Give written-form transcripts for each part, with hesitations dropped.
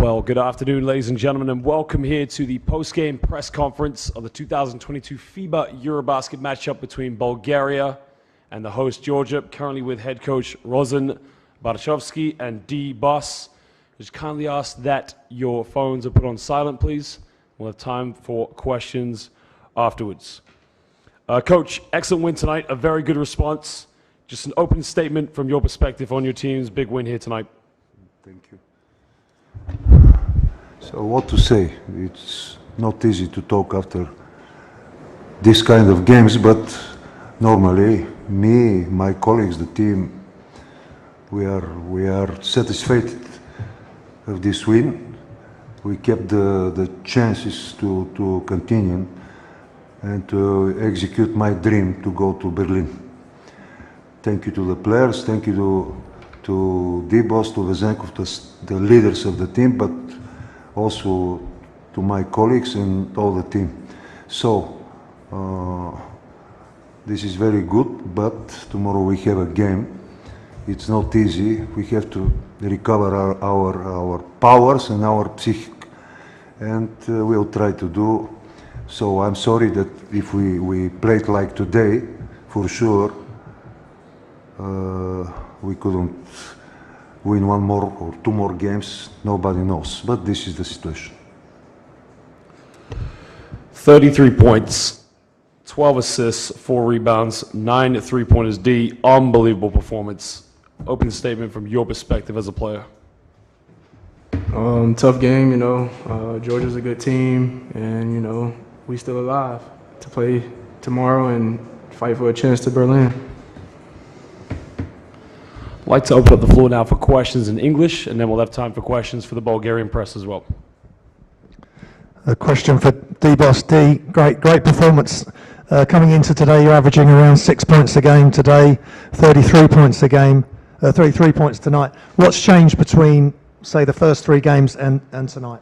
Well, good afternoon, ladies and gentlemen, and welcome here to the post-game press conference of the 2022 FIBA EuroBasket matchup between Bulgaria and the host Georgia, currently with head coach Rosen Barchovsky and D. Boss. Just kindly ask that your phones are put on silent, please. We'll have time for questions afterwards. Coach, excellent win tonight, a very good response. Just an open statement from your perspective on your team's big win here tonight. Thank you. So what to say? It's not easy to talk after this kind of games, but normally me, my colleagues, the team, we are satisfied of this win. We kept the chances to continue and to execute my dream to go to Berlin. Thank you to the players, thank you to D-Boss, to Vezenkov, the leaders of the team, but also to my colleagues and all the team. So, this is very good, but tomorrow we have a game. It's not easy. We have to recover our powers and our psychic, and we'll try to do. So I'm sorry that if we played like today, for sure, we couldn't win one more or two more games, nobody knows, but this is the situation. 33 points, 12 assists, 4 rebounds, 9 three-pointers. D, unbelievable performance. Open statement from your perspective as a player. Tough game, you know. Georgia's a good team, and, you know, we still alive to play tomorrow and fight for a chance to Berlin. I'd like to open up the floor now for questions in English, and then we'll have time for questions for the Bulgarian press as well. A question for D-Boss. D, great performance. Coming into today, you're averaging around 6 points a game today, 33 points a game, 33 points tonight. What's changed between, say, the first 3 games and tonight?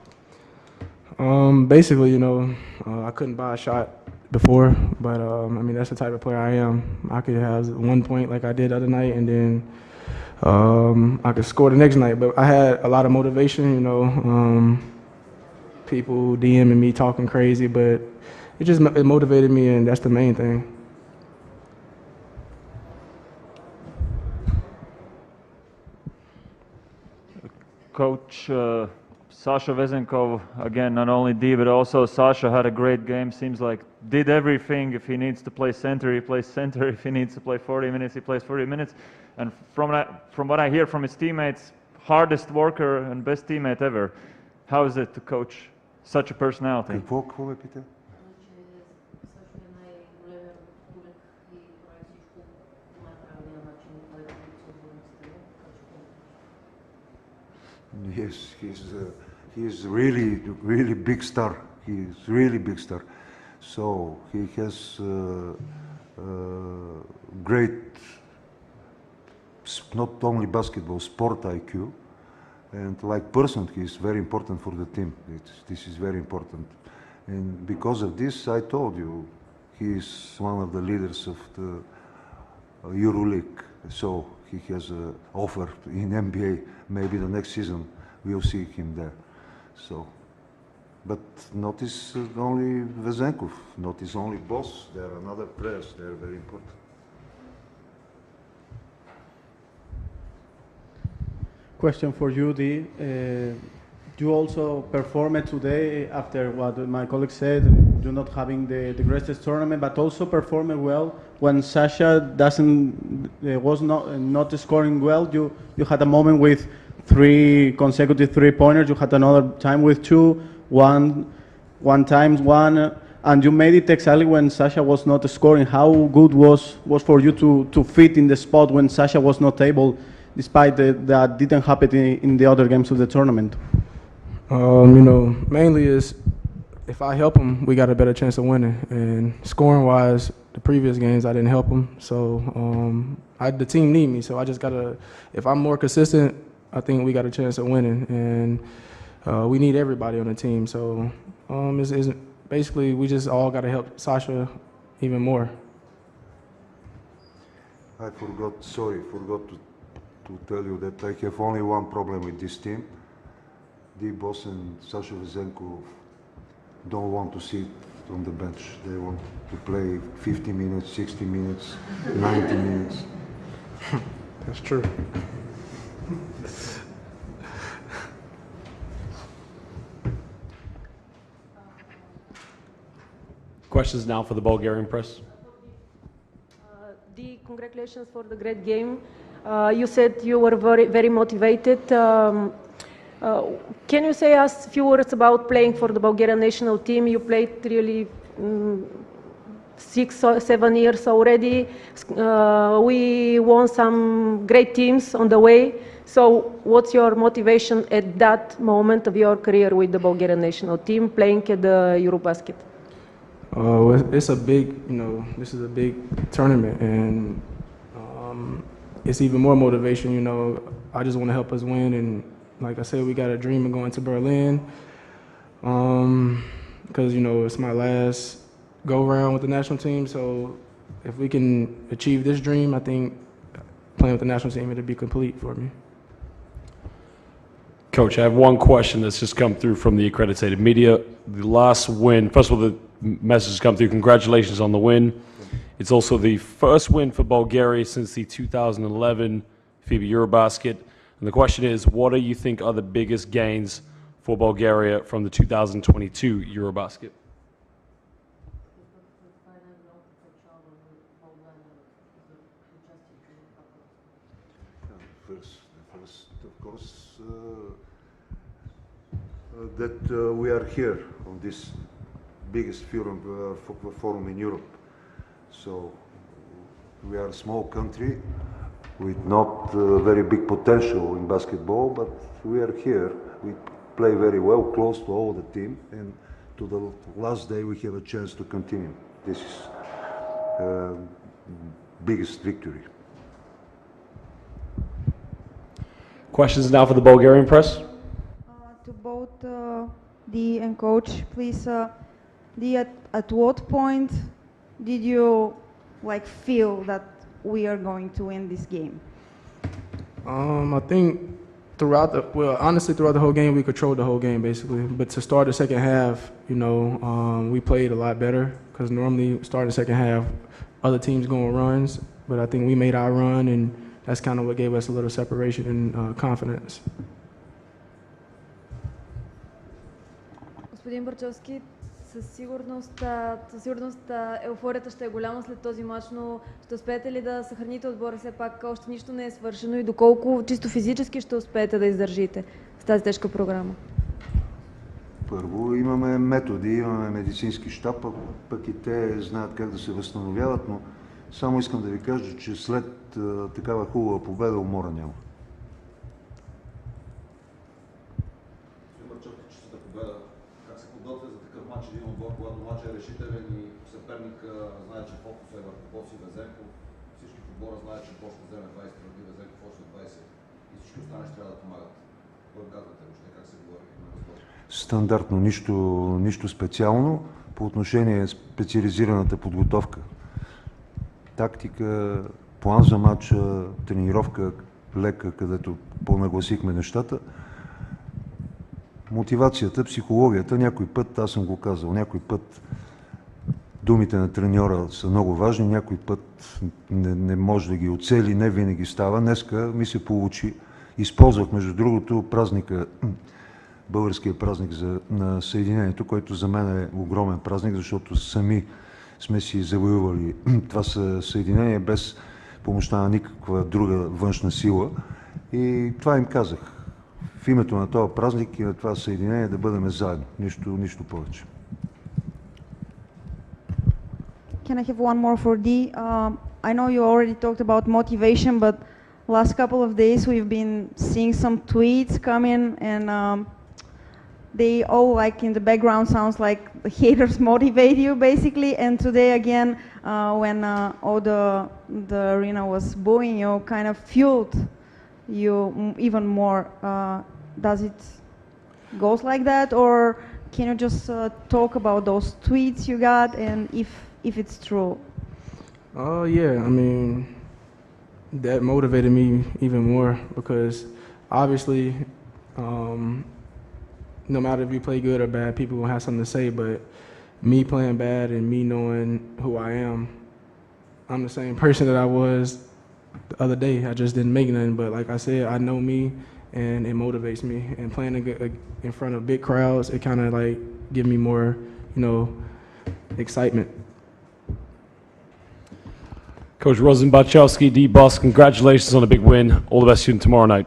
Basically, you know, I couldn't buy a shot before, but I mean, that's the type of player I am. I could have 1 point like I did the other night, and then I could score the next night. But I had a lot of motivation, you know, people DMing me, talking crazy, but it motivated me, and that's the main thing. Coach Sasha Vezenkov, again, not only D, but also Sasha had a great game. Seems like did everything. If he needs to play center, he plays center. If he needs to play 40 minutes, he plays 40 minutes. And from what I hear from his teammates, hardest worker and best teammate ever. How is it to coach such a personality? Yes, he's really big star. He's really big star. So he has great, not only basketball, sport IQ, and like person, he's very important for the team. This is very important, and because of this, I told you, he's one of the leaders of the EuroLeague. So he has an offer in NBA. Maybe the next season we'll see him there. So, but notice only Vezenkov, notice only Boss. There are another players. They are very important. Question for you, D. You also performed today after what my colleague said, you not having the greatest tournament, but also performed well when Sasha was not scoring well. You had a moment with 3 consecutive three-pointers. You had another time with 2, one time one, and you made it exactly when Sasha was not scoring. How good was for you to fit in the spot when Sasha was not able, despite that didn't happen in the other games of the tournament? You know, mainly is if I help them, we got a better chance of winning. And scoring-wise, the previous games I didn't help them, so the team need me. So I just gotta. If I'm more consistent, I think we got a chance of winning, and we need everybody on the team. So it's basically we just all got to help Sasha even more. I forgot to tell you that I have only one problem with this team. D-Boss and Sasha Vezenkov don't want to sit on the bench. They want to play 50 minutes, 60 minutes, 90 minutes. That's true. Questions now for the Bulgarian press. Congratulations for the great game. You said you were very motivated. Can you say us a few words about playing for the Bulgarian national team? You played really 6 or 7 years already. We won some great teams on the way. So what's your motivation at that moment of your career with the Bulgarian national team playing at the EuroBasket? It's a big, this is a big tournament, and it's even more motivation. I just want to help us win, and like I said, we got a dream of going to Berlin, because it's my last go round with the national team. So if we can achieve this dream, I think playing with the national team, it'll be complete for me. Coach, I have one question that's just come through from the accredited media. The last win, first of all, the message has come through. Congratulations on the win. It's also the first win for Bulgaria since the 2011 FIBA EuroBasket. And the question is, what do you think are the biggest gains for Bulgaria from the 2022 EuroBasket? First, of course, that we are here on this biggest forum in Europe. So we are a small country with not very big potential in basketball, but we are here. We play very well, close to all the team, and to the last day we have a chance to continue. This is biggest victory. Questions now for the Bulgarian press. To both Dee and Coach, please. Dee, at what point did you feel that we are going to win this game? I think honestly, throughout the whole game, we controlled the whole game basically. But to start the second half, we played a lot better, because normally starting the second half, other teams go on runs, but I think we made our run, and that's kind of what gave us a little separation and confidence. Господин Барчовски, със сигурност еуфорията ще е голяма след този мач, но ще успеете ли да съхраните отбора? Все пак още нищо не е свършено, и доколко чисто физически ще успеете да издържите с тази тежка програма? Първо, имаме методи, имаме медицински щаб, пък и те знаят как да се възстановяват, но само искам да ви кажа, че след такава хубава победа умора няма. Как се подготвя за такъв мач един отбор, когато мач е решителен и съперник знае, че фокус е върху Боси Везенков, всички в отбора знаят, че Боси вземе 20 тръби, Везенков още 20 и всички останали трябва да помагат. Кой казвате въобще, как се говори на разговор? Стандартно, нищо специално по отношение специализираната подготовка. Тактика, план за матча, тренировка лека, където понагласихме нещата. Мотивацията, психологията, някой път, аз съм го казал, някой път думите на треньора са много важни, някой път не може да ги оцели, не винаги става. Днеска ми се получи. Използвах, между другото, празника, българския празник на Съединението, който за мен е огромен празник, защото сами сме си завоювали това Съединение без помощта на никаква друга външна сила. И това им казах. В името на този празник и на това съединение да бъдем заедно. Нищо повече. Can I have one more for Dee? I know you already talked about motivation, but last couple of days we've been seeing some tweets coming, and they all in the background sounds like the haters motivate you basically. And today again, when all the arena was booing you, kind of fueled you even more. Does it goes like that, or can you just talk about those tweets you got and if it's true? Yeah, I mean, that motivated me even more, because obviously no matter if you play good or bad, people gonna have something to say. But me playing bad and me knowing who I am, I'm the same person that I was the other day. I just didn't make nothing. But like I said, I know me, and it motivates me. And playing in front of big crowds, it kind of like give me more, excitement. Coach Rosen Bachowski, D-Boss, congratulations on a big win. All the best to you tomorrow night.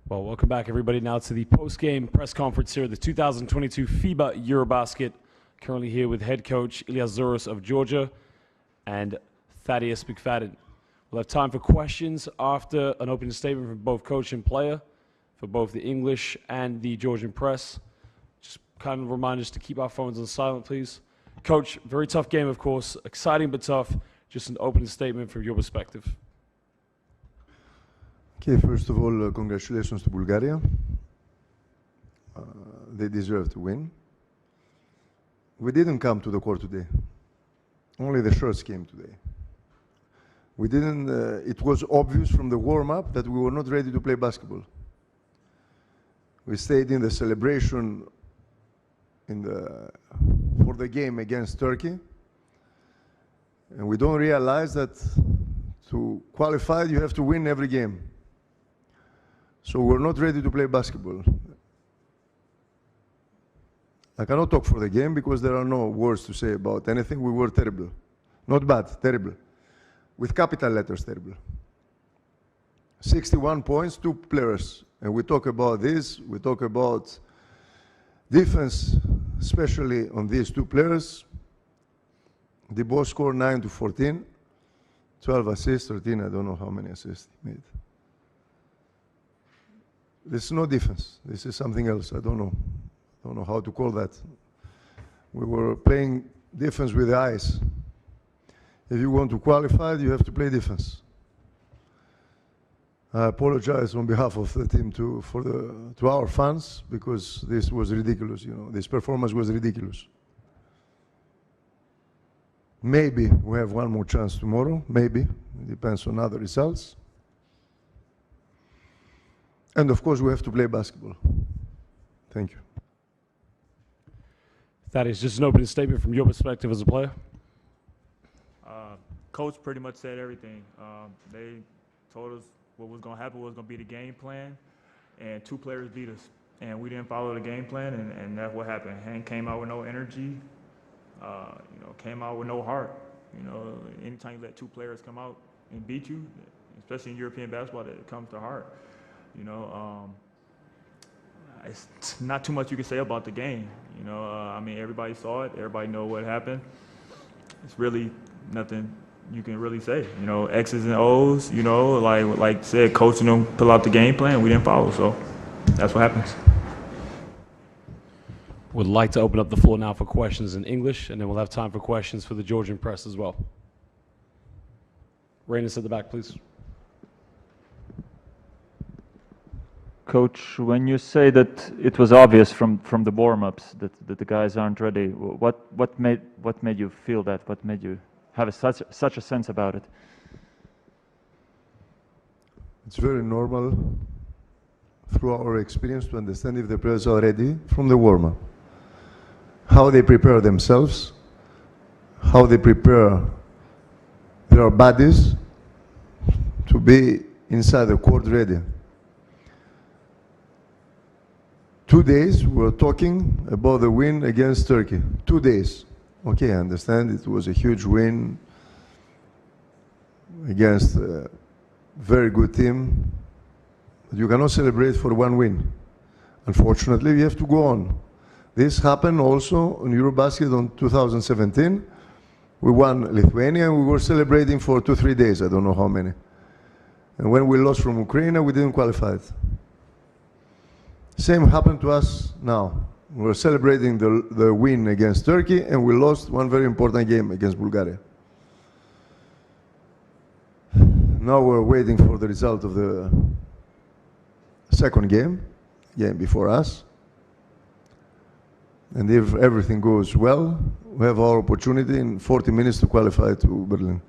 Well, welcome back, everybody, now to the post-game press conference here at the 2022 FIBA EuroBasket. Currently here with head coach Ilias Zouros of Georgia and Thaddeus McFadden. We'll have time for questions after an opening statement from both coach and player, for both the English and the Georgian press. Just kind of remind us to keep our phones on silent, please. Coach, very tough game, of course. Exciting but tough. Just an opening statement from your perspective. Okay, first of all, congratulations to Bulgaria. They deserve to win. We didn't come to the court today. Only the shirts came today. We didn't, it was obvious from the warm-up that we were not ready to play basketball. We stayed in the celebration for the game against Turkey. And we don't realize that to qualify, you have to win every game. So we're not ready to play basketball. I cannot talk for the game because there are no words to say about anything. We were terrible. Not bad, terrible. With capital letters, terrible. 61 points, 2 players. And we talk about this, we talk about defense, especially on these 2 players. The boss scored 9 to 14, 12 assists, 13, I don't know how many assists he made. This is no defense. This is something else. I don't know how to call that. We were playing defense with the eyes. If you want to qualify, you have to play defense. I apologize on behalf of the team to our fans because this was ridiculous. This performance was ridiculous. Maybe we have one more chance tomorrow. Maybe it depends on other results. And of course, we have to play basketball. Thank you. That is just an opening statement from your perspective as a player. Coach pretty much said everything. They told us what was going to happen, what was going to be the game plan, and 2 players beat us. And we didn't follow the game plan, and that's what happened. Hank came out with no energy, came out with no heart. Anytime you let 2 players come out and beat you, especially in European basketball, it comes to heart. It's not too much you can say about the game. Everybody saw it. Everybody know what happened. It's really nothing you can really say. X's and O's. Like said, coaching them pull out the game plan. We didn't follow, so that's what happens. Would like to open up the floor now for questions in English, and then we'll have time for questions for the Georgian press as well. Reynes at the back, please. Coach, when you say that it was obvious from the warm-ups that the guys aren't ready, what made you feel that? What made you have such a sense about it? It's very normal through our experience to understand if the players are ready from the warm-up. how they prepare themselves, how they prepare their bodies to be inside the court ready. 2 days we were talking about the win against Turkey. 2 days. Okay, I understand it was a huge win against a very good team. But you cannot celebrate for one win. Unfortunately, we have to go on. This happened also on EuroBasket on 2017. We won Lithuania and we were celebrating for 2-3 days, I don't know how many. And when we lost from Ukraine, we didn't qualify it. Same happened to us now. We're celebrating the win against Turkey and we lost one very important game against Bulgaria. Now we're waiting for the result of the second game before us. And if everything goes well, we have our opportunity in 40 minutes to qualify to Berlin.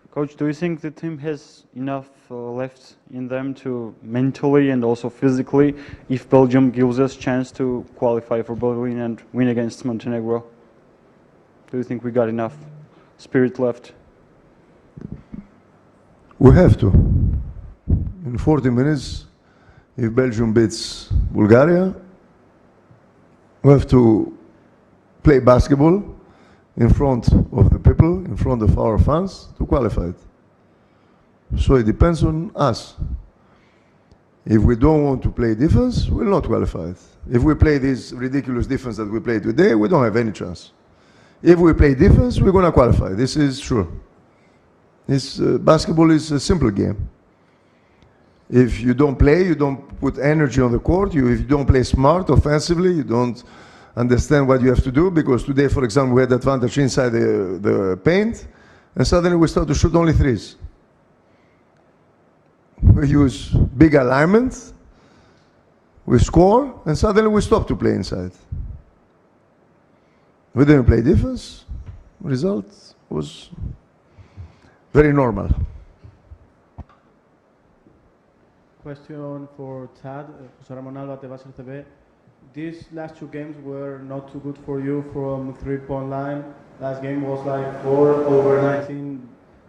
Coach, do you think the team has enough left in them to mentally and also physically, if Belgium gives us chance to qualify for Berlin and win against Montenegro? Do you think we got enough spirit left? We have to. In 40 minutes, if Belgium beats Bulgaria, we have to play basketball in front of the people, in front of our fans, to qualify it. So it depends on us. If we don't want to play defense, we'll not qualify it. If we play this ridiculous defense that we play today, we don't have any chance. If we play defense, we're going to qualify. This is true. Basketball is a simple game. If you don't play, you don't put energy on the court. If you don't play smart offensively, you don't understand what you have to do, because today, for example, we had advantage inside the paint, and suddenly we start to shoot only threes. We use big alignment, we score, and suddenly we stop to play inside. We didn't play defense. Result was very normal. Question for Tad, José Ramón Alba, Tebas RTV. These last two games were not too good for you from three-point line. Last game was like 4/19.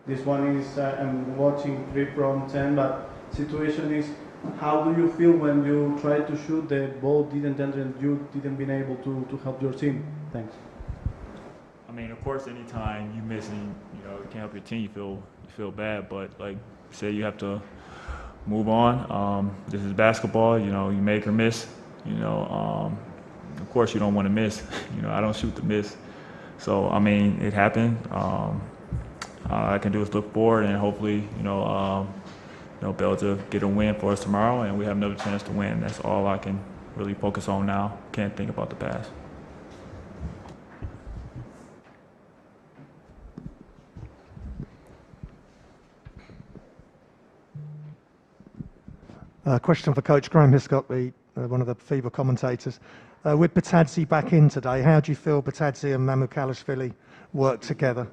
This one is, I'm watching 3 from 10, but situation is, how do you feel when you try to shoot, the ball didn't enter and you didn't been able to help your team? Thanks. I mean, of course, anytime you miss and you can't help your team, you feel bad. But like you say, you have to move on. This is basketball. You make or miss. Of course, you don't want to miss. I don't shoot to miss. So I mean, it happened. All I can do is look forward and hopefully, be able to get a win for us tomorrow, and we have another chance to win. That's all I can really focus on now. Can't think about the past. Question for Coach Graham Hiscott, one of the FIBA commentators. With Batadze back in today, how do you feel Batadze and Mamukelashvili work together?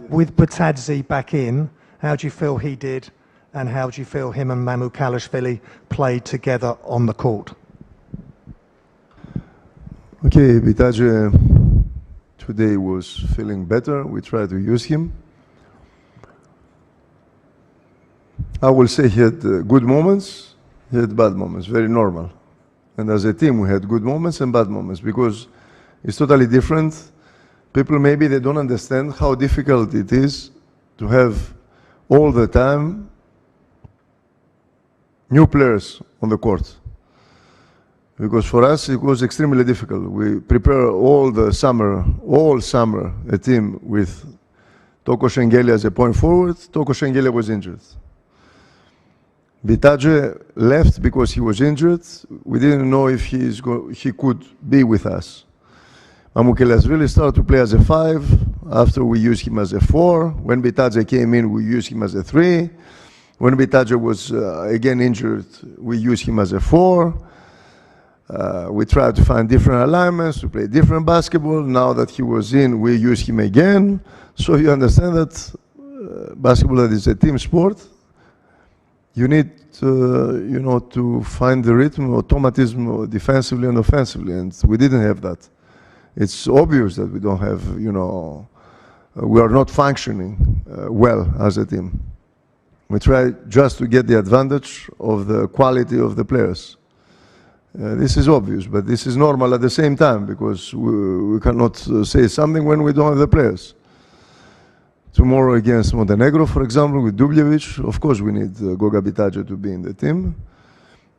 With Batadze back in, how do you feel he did, and how do you feel him and Mamukelashvili played together on the court? Okay, Batadze today was feeling better. We tried to use him. I will say he had good moments, he had bad moments, very normal. And as a team, we had good moments and bad moments, because it's totally different. People, maybe they don't understand how difficult it is to have all the time new players on the court. Because for us, it was extremely difficult. We prepare all summer, a team with Toko Şengeli as a point forward. Toko Şengeli was injured. Batadze left because he was injured. We didn't know if he could be with us. Mamukelashvili started to play as a 5. After we used him as a 4. When Batadze came in, we used him as a 3. When Batadze was again injured, we used him as a 4. We tried to find different alignments to play different basketball. Now that he was in, we use him again. So you understand that basketball is a team sport. you need, to find the rhythm, automatism, defensively and offensively, and we didn't have that. It's obvious that we don't have, we are not functioning well as a team. We try just to get the advantage of the quality of the players. This is obvious, but this is normal at the same time, because we cannot say something when we don't have the players. Tomorrow against Montenegro, for example, with Dubljevic, of course we need Goga Bitadze to be in the team.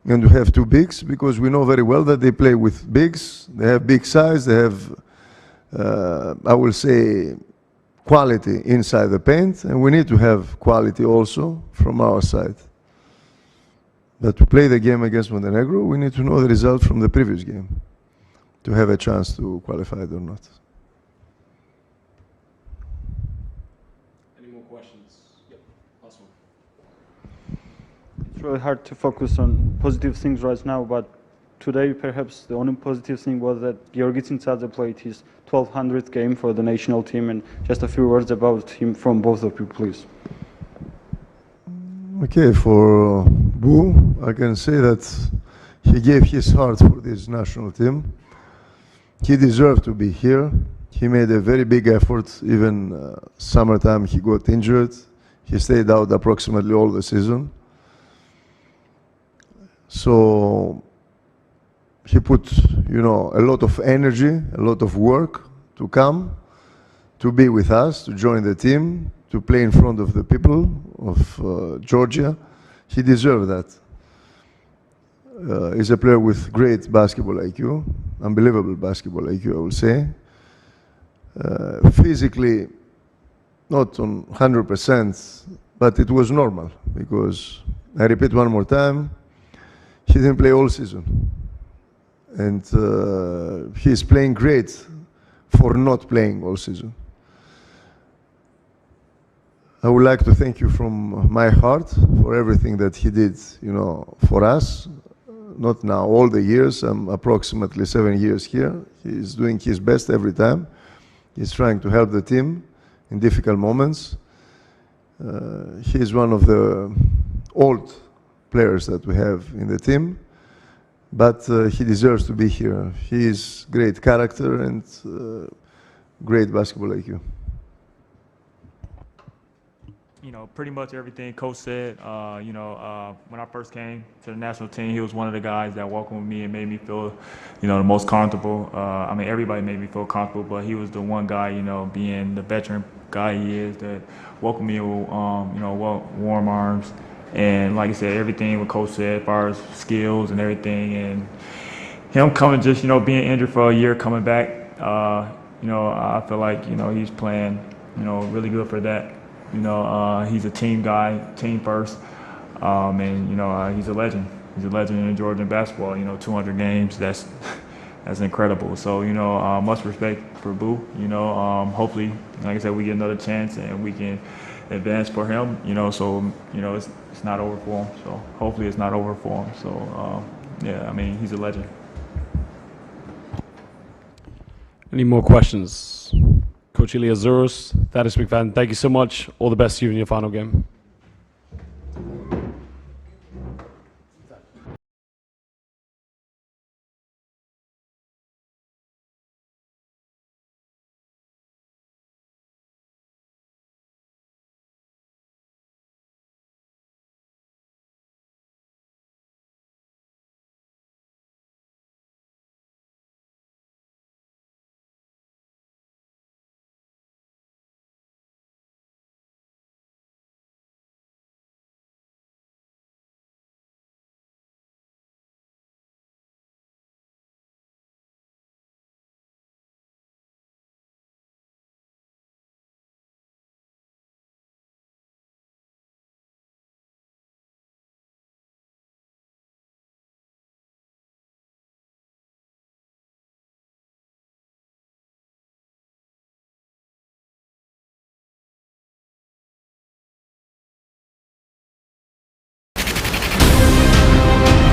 And we have two bigs, because we know very well that they play with bigs. They have big size, they have, I will say, quality inside the paint, and we need to have quality also from our side. But to play the game against Montenegro, we need to know the result from the previous game to have a chance to qualify it or not. Any more questions? Yep, last one. It's really hard to focus on positive things right now, but today perhaps the only positive thing was that Georgi Tsintsadze played his 1200th game for the national team, and just a few words about him from both of you, please. Okay, for Bu, I can say that he gave his heart for this national team. He deserved to be here. He made a very big effort. Even summertime he got injured. He stayed out approximately all the season. So he put, a lot of energy, a lot of work to come, to be with us, to join the team, to play in front of the people of Georgia. He deserved that. He's a player with great basketball IQ, unbelievable basketball IQ, I will say. Physically, not on 100%, but it was normal, because, I repeat one more time, he didn't play all season. And he's playing great for not playing all season. I would like to thank you from my heart for everything that he did, for us. Not now, all the years. I'm approximately 7 years here. He's doing his best every time. He's trying to help the team in difficult moments. He's one of the old players that we have in the team, but he deserves to be here. He is great character and great basketball IQ. Pretty much everything Coach said. When I first came to the national team, he was one of the guys that welcomed me and made me feel, the most comfortable. Everybody made me feel comfortable, but he was the one guy, being the veteran guy he is, that welcomed me with, warm arms. And like I said, everything what Coach said as far as skills and everything, and him coming just, being injured for a year, coming back, I feel like, he's playing, really good for that. He's a team guy, team first, and he's a legend. He's a legend in Georgian basketball. 200 games. That's incredible. So much respect for Bu. Hopefully, like I said, we get another chance and we can advance for him. So it's not over for him. So hopefully it's not over for him. So he's a legend. Any more questions? Coach Ilias Zouros, Thaddeus McFadden, thank you so much. All the best to you in your final game.